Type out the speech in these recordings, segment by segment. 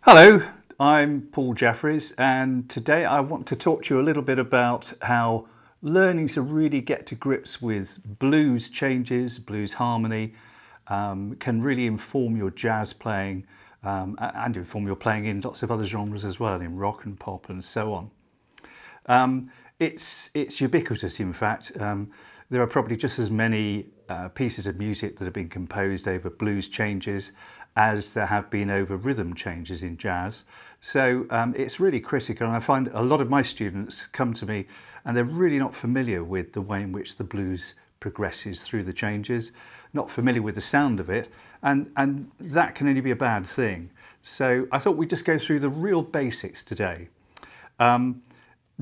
Hello, I'm Paul Jefferies, and today I want to talk to you a little bit about how learning to really get to grips with blues changes, blues harmony, can really inform your jazz playing and inform your playing in lots of other genres as well, in rock and pop and so on. It's ubiquitous, in fact. There are probably just as many pieces of music that have been composed over blues changes as there have been over rhythm changes in jazz. So it's really critical, and I find a lot of my students come to me and they're really not familiar with the way in which the blues progresses through the changes, not familiar with the sound of it, and that can only be a bad thing. So I thought we'd just go through the real basics today.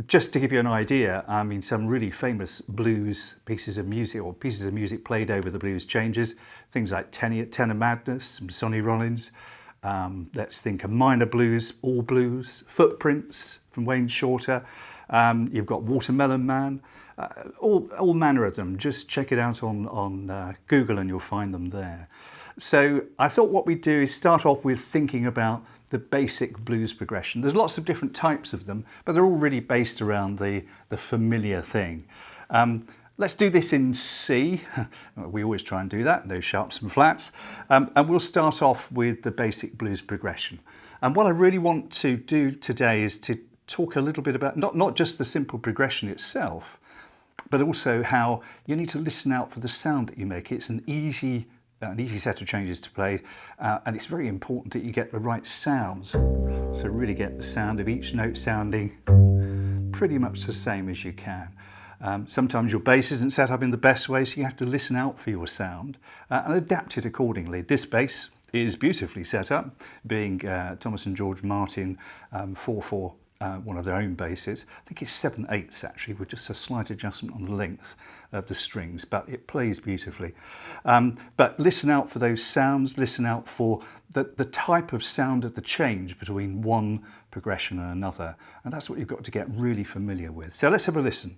Just to give you an idea, I mean, some really famous blues pieces of music, or pieces of music played over the blues changes, things like Tenor Madness from Sonny Rollins. Let's think of minor blues, all blues, Footprints from Wayne Shorter. You've got Watermelon Man, all manner of them. Just check it out on Google and you'll find them there. So I thought what we'd do is start off with thinking about the basic blues progression. There's lots of different types of them, but they're all really based around the familiar thing. Let's do this in C. We always try and do that, no sharps and flats. And we'll start off with the basic blues progression. And what I really want to do today is to talk a little bit about not just the simple progression itself, but also how you need to listen out for the sound that you make. It's an easy set of changes to play, and it's very important that you get the right sounds. So really get the sound of each note sounding pretty much the same as you can. Sometimes your bass isn't set up in the best way, so you have to listen out for your sound and adapt it accordingly. This bass is beautifully set up, being Thomas and George Martin 4/4, one of their own basses. I think it's 7/8 actually, with just a slight adjustment on the length of the strings, but it plays beautifully. But listen out for those sounds, listen out for the type of sound of the change between one progression and another, and that's what you've got to get really familiar with. So let's have a listen.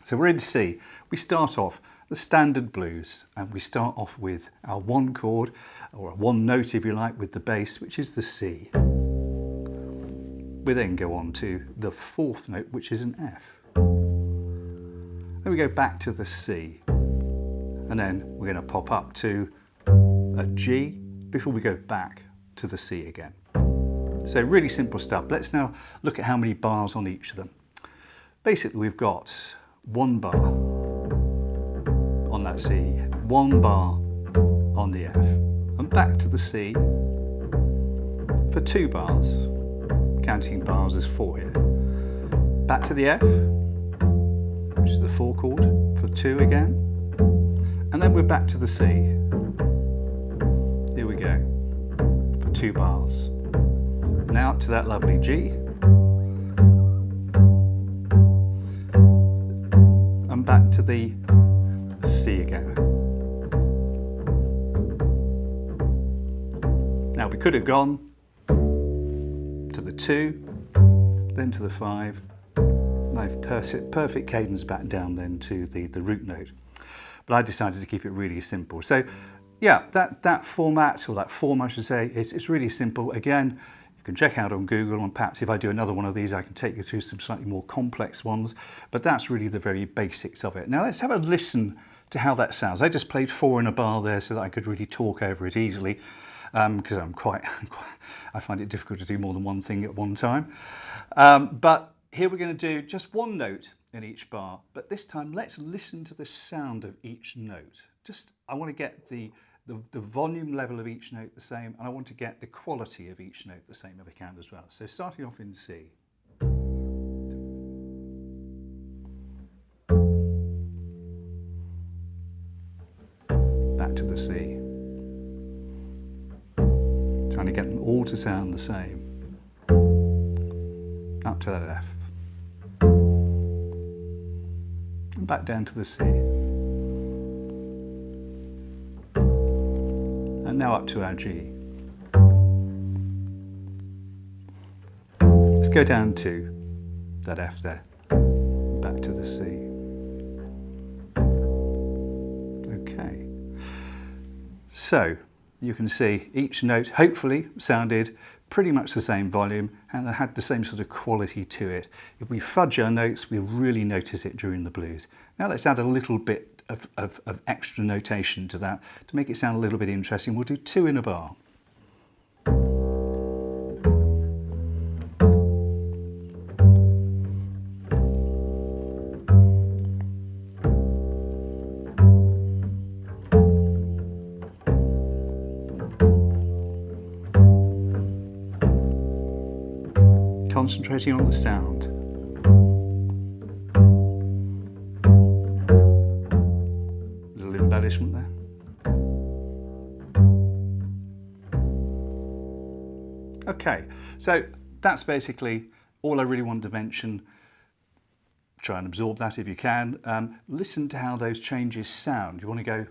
So we're in C. We start off the standard blues, and we start off with our one chord, or a one note if you like, with the bass, which is the C. We then go on to the fourth note, which is an F. Then we go back to the C, and then we're going to pop up to a G before we go back to the C again. So really simple stuff. Let's now look at how many bars on each of them. Basically, we've got one bar on that C, one bar on the F, and back to the C for 2 bars. Counting bars as 4 here. Back to the F, which is the 4 chord, for 2 again. And then we're back to the C. Here we go, for 2 bars. Now up to that lovely G. And back to the C again. Now we could have gone to the 2, then to the 5, and perfect cadence back down then to the root note. But I decided to keep it really simple. So yeah, that format, or that form I should say, it's really simple. Again, you can check out on Google, and perhaps if I do another one of these I can take you through some slightly more complex ones, but that's really the very basics of it. Now let's have a listen to how that sounds. I just played 4 in a bar there so that I could really talk over it easily, because I find it difficult to do more than one thing at one time. But here we're going to do just one note in each bar, but this time let's listen to the sound of each note. I want to get the volume level of each note the same, and I want to get the quality of each note the same if I can as well. So starting off in C. Back to the C. Trying to get them all to sound the same. Up to that F. And back down to the C. And now up to our G. Let's go down to that F there. Back to the C. Okay. So you can see each note hopefully sounded pretty much the same volume and had the same sort of quality to it. If we fudge our notes, we really notice it during the blues. Now let's add a little bit of extra notation to that to make it sound a little bit interesting. We'll do 2 in a bar. Concentrating on the sound. A little embellishment there. Okay, so that's basically all I really wanted to mention. Try and absorb that if you can. Listen to how those changes sound. You want to go,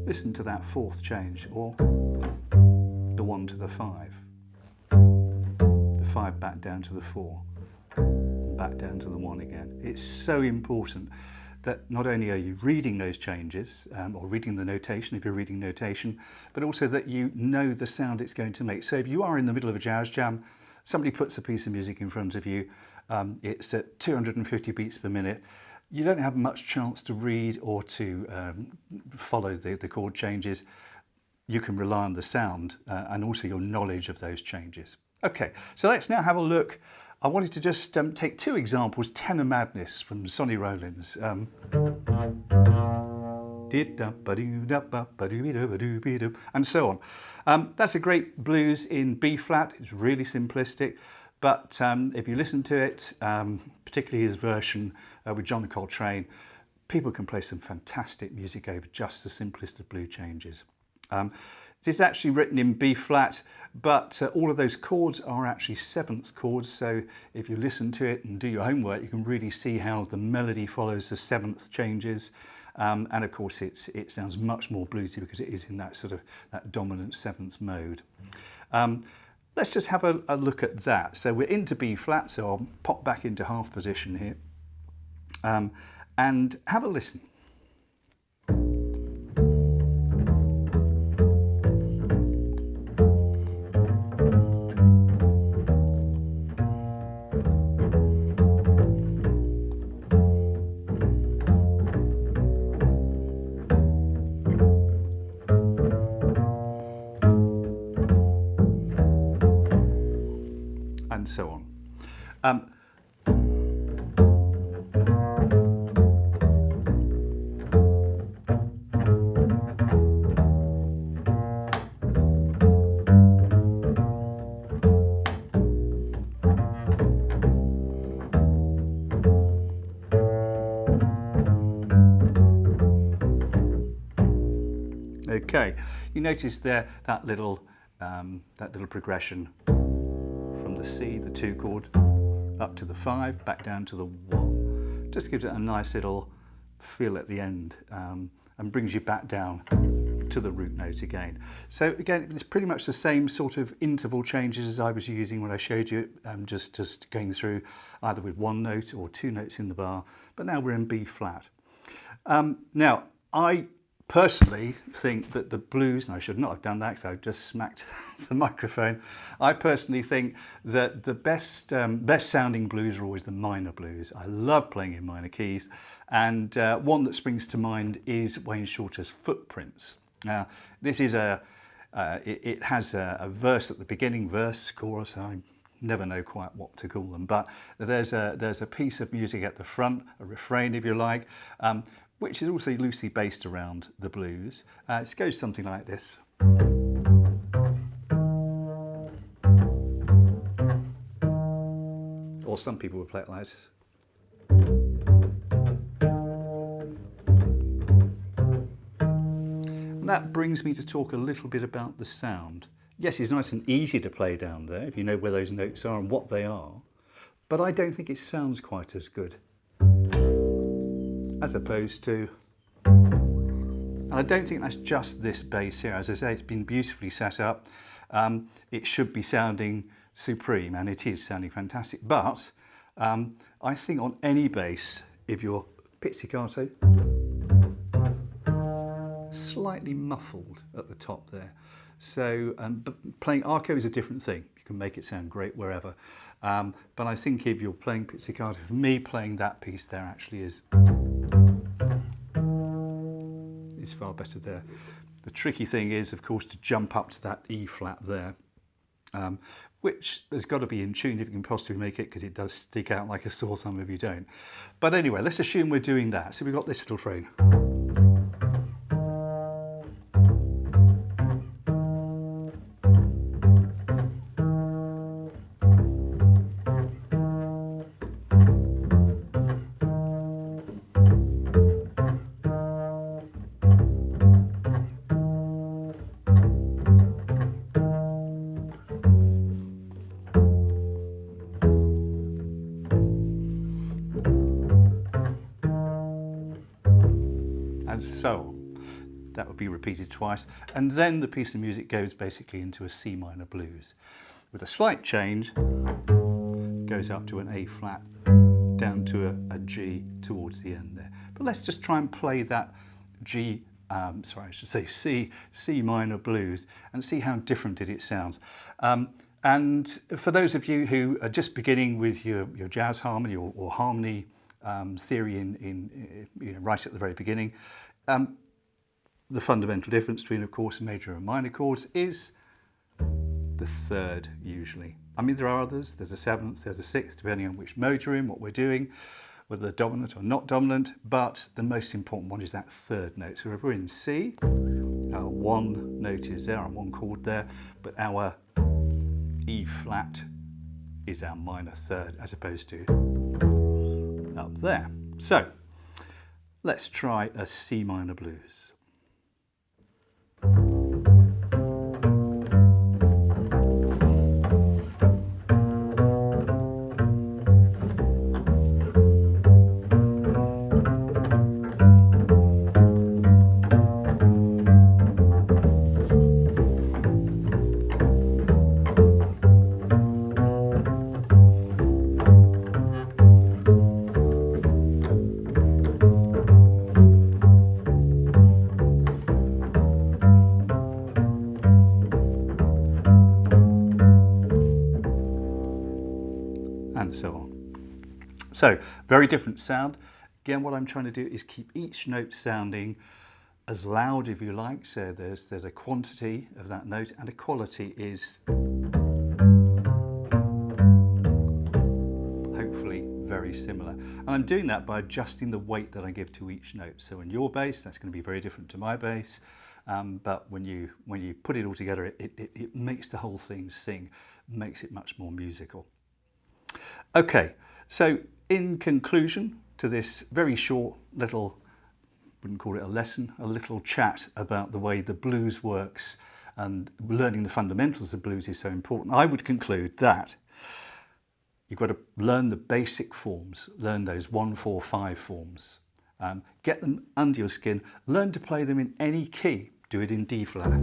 listen to that 4th change, or the 1 to the 5. 5 back down to the 4, back down to the 1 again. It's so important that not only are you reading those changes or reading the notation if you're reading notation, but also that you know the sound it's going to make. So if you are in the middle of a jazz jam, somebody puts a piece of music in front of you, it's at 250 beats per minute, you don't have much chance to read or to follow the chord changes. You can rely on the sound and also your knowledge of those changes. Okay, so let's now have a look. I wanted to just take 2 examples. Tenor Madness from Sonny Rollins. And so on. That's a great blues in B flat. It's really simplistic, but if you listen to it, particularly his version with John Coltrane, people can play some fantastic music over just the simplest of blues changes. This is actually written in B flat, but all of those chords are actually 7th chords. So if you listen to it and do your homework, you can really see how the melody follows the 7th changes. And of course, it sounds much more bluesy because it is in that sort of that dominant 7th mode. Let's just have a look at that. So we're into B flat, so I'll pop back into half position here and have a listen. And so on. Okay, you notice there that little progression. The C, the 2 chord, up to the 5, back down to the 1. Just gives it a nice little feel at the end and brings you back down to the root note again. So again, it's pretty much the same sort of interval changes as I was using when I showed you, just going through either with 1 note or 2 notes in the bar, but now we're in B flat. Now, I personally think that the blues, and I should not have done that because I just smacked the microphone. I personally think that the best sounding blues are always the minor blues. I love playing in minor keys, and one that springs to mind is Wayne Shorter's Footprints. Now, this is it has a verse at the beginning, verse, chorus, I never know quite what to call them, but there's a piece of music at the front, a refrain if you like, which is also loosely based around the blues. It goes something like this. Or some people would play it like this. And that brings me to talk a little bit about the sound. Yes, it's nice and easy to play down there if you know where those notes are and what they are, but I don't think it sounds quite as good as opposed to, and I don't think that's just this bass here. As I say, it's been beautifully set up. It should be sounding supreme, and it is sounding fantastic, but I think on any bass, if you're pizzicato, slightly slightly muffled at the top there. So, but playing arco is a different thing. You can make it sound great wherever. But I think if you're playing pizzicato, for me, playing that piece there actually is far better there. The tricky thing is, of course, to jump up to that E flat there, which has got to be in tune if you can possibly make it, because it does stick out like a sore thumb if you don't. But anyway, let's assume we're doing that. So we've got this little frame. And so on. That would be repeated twice, and then the piece of music goes basically into a C minor blues with a slight change, goes up to an A flat, down to a G towards the end there. But let's just try and play that G, sorry, I should say C minor blues, and see how different it sounds. And for those of you who are just beginning with your jazz harmony or harmony theory right at the very beginning, the fundamental difference between, of course, major and minor chords is the third usually. I mean, there are others. There's a seventh, there's a sixth, depending on which mode you're in, what we're doing, whether they're dominant or not dominant. But the most important one is that third note. So if we're in C, our one note is there, our one chord there, but our E flat is our minor third as opposed to up there. So let's try a C minor blues. And so on. So, very different sound. Again, what I'm trying to do is keep each note sounding as loud if you like. So there's a quantity of that note, and a quality is hopefully very similar. And I'm doing that by adjusting the weight that I give to each note. So in your bass, that's going to be very different to my bass. But when you put it all together, it makes the whole thing sing, makes it much more musical. Okay, so in conclusion to this very short little, wouldn't call it a lesson, a little chat about the way the blues works and learning the fundamentals of blues is so important, I would conclude that you've got to learn the basic forms, learn those 1-4-5 forms, get them under your skin, learn to play them in any key, do it in D flat.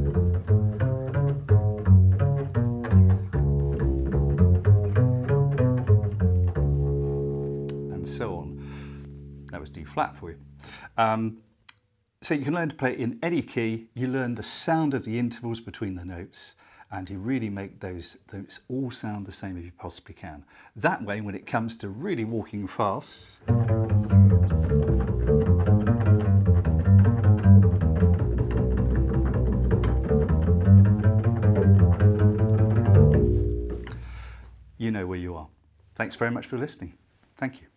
So on. That was D flat for you. So you can learn to play it in any key, you learn the sound of the intervals between the notes, and you really make those all sound the same if you possibly can. That way, when it comes to really walking fast, you know where you are. Thanks very much for listening. Thank you.